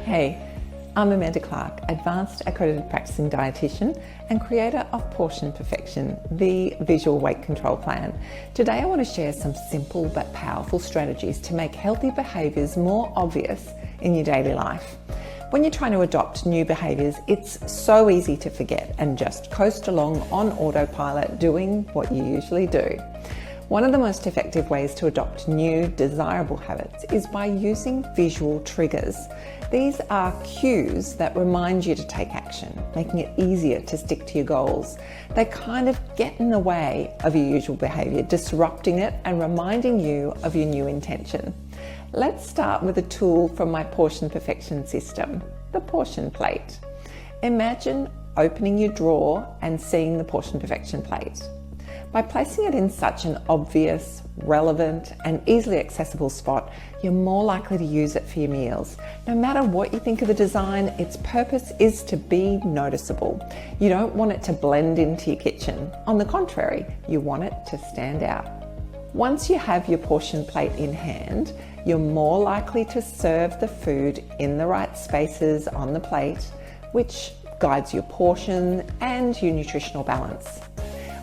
Hey, I'm Amanda Clark, Advanced Accredited Practicing Dietitian and creator of Portion Perfection, the visual weight control plan. Today I want to share some simple but powerful strategies to make healthy behaviours more obvious in your daily life. When you're trying to adopt new behaviours, it's so easy to forget and just coast along on autopilot doing what you usually do. One of the most effective ways to adopt new, desirable habits is by using visual triggers. These are cues that remind you to take action, making it easier to stick to your goals. They kind of get in the way of your usual behaviour, disrupting it and reminding you of your new intention. Let's start with a tool from my Portion Perfection system, the portion plate. Imagine opening your drawer and seeing the Portion Perfection plate. By placing it in such an obvious, relevant and easily accessible spot, you're more likely to use it for your meals. No matter what you think of the design, its purpose is to be noticeable. You don't want it to blend into your kitchen. On the contrary, you want it to stand out. Once you have your portion plate in hand, you're more likely to serve the food in the right spaces on the plate, which guides your portion and your nutritional balance.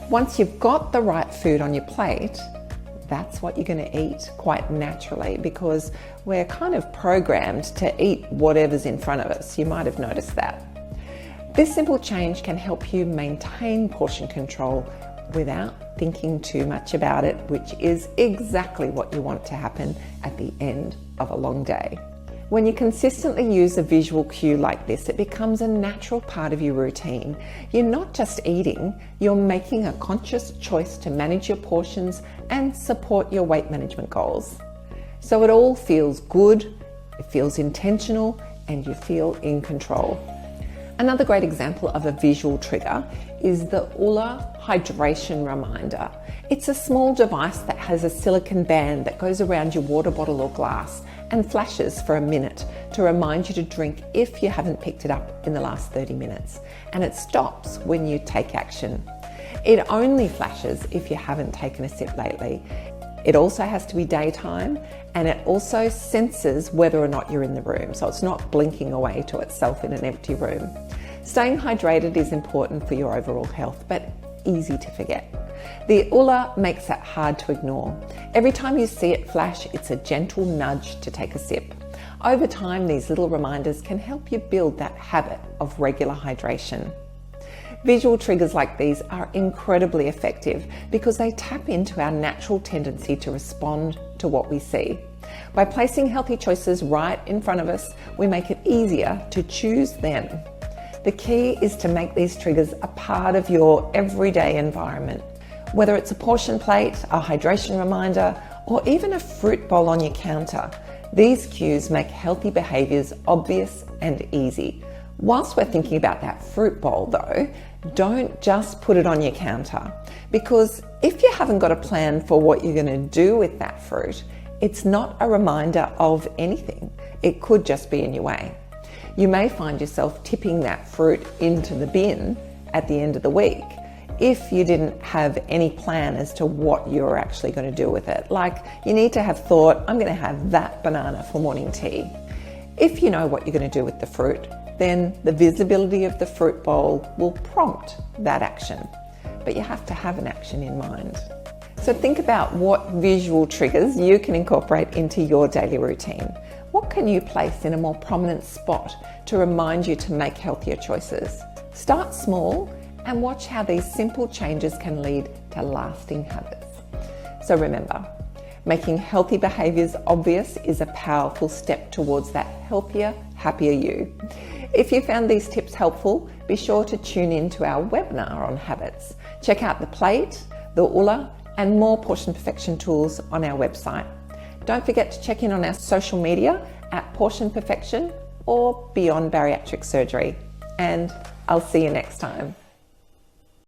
Once you've got the right food on your plate, that's what you're going to eat quite naturally, because we're kind of programmed to eat whatever's in front of us. You might have noticed that. This simple change can help you maintain portion control without thinking too much about it, which is exactly what you want to happen at the end of a long day. When you consistently use a visual cue like this, it becomes a natural part of your routine. You're not just eating, you're making a conscious choice to manage your portions and support your weight management goals. So it all feels good, it feels intentional, and you feel in control. Another great example of a visual trigger is the Oola hydration reminder. It's a small device that has a silicone band that goes around your water bottle or glass and flashes for a minute to remind you to drink if you haven't picked it up in the last 30 minutes. And it stops when you take action. It only flashes if you haven't taken a sip lately. It also has to be daytime, and it also senses whether or not you're in the room, so it's not blinking away to itself in an empty room. Staying hydrated is important for your overall health, but easy to forget. The Oola makes it hard to ignore. Every time you see it flash, it's a gentle nudge to take a sip. Over time, these little reminders can help you build that habit of regular hydration. Visual triggers like these are incredibly effective because they tap into our natural tendency to respond to what we see. By placing healthy choices right in front of us, we make it easier to choose them. The key is to make these triggers a part of your everyday environment. Whether it's a portion plate, a hydration reminder, or even a fruit bowl on your counter, these cues make healthy behaviours obvious and easy. Whilst we're thinking about that fruit bowl though, don't just put it on your counter, because if you haven't got a plan for what you're going to do with that fruit, it's not a reminder of anything. It could just be in your way. You may find yourself tipping that fruit into the bin at the end of the week if you didn't have any plan as to what you're actually going to do with it. Like, you need to have thought, I'm going to have that banana for morning tea. If you know what you're going to do with the fruit, then the visibility of the fruit bowl will prompt that action. But you have to have an action in mind. So think about what visual triggers you can incorporate into your daily routine. What can you place in a more prominent spot to remind you to make healthier choices? Start small and watch how these simple changes can lead to lasting habits. So remember, making healthy behaviours obvious is a powerful step towards that healthier, happier you. If you found these tips helpful, be sure to tune in to our webinar on habits. Check out the plate, the Oola, and more Portion Perfection tools on our website. Don't forget to check in on our social media at Portion Perfection or Beyond Bariatric Surgery. And I'll see you next time.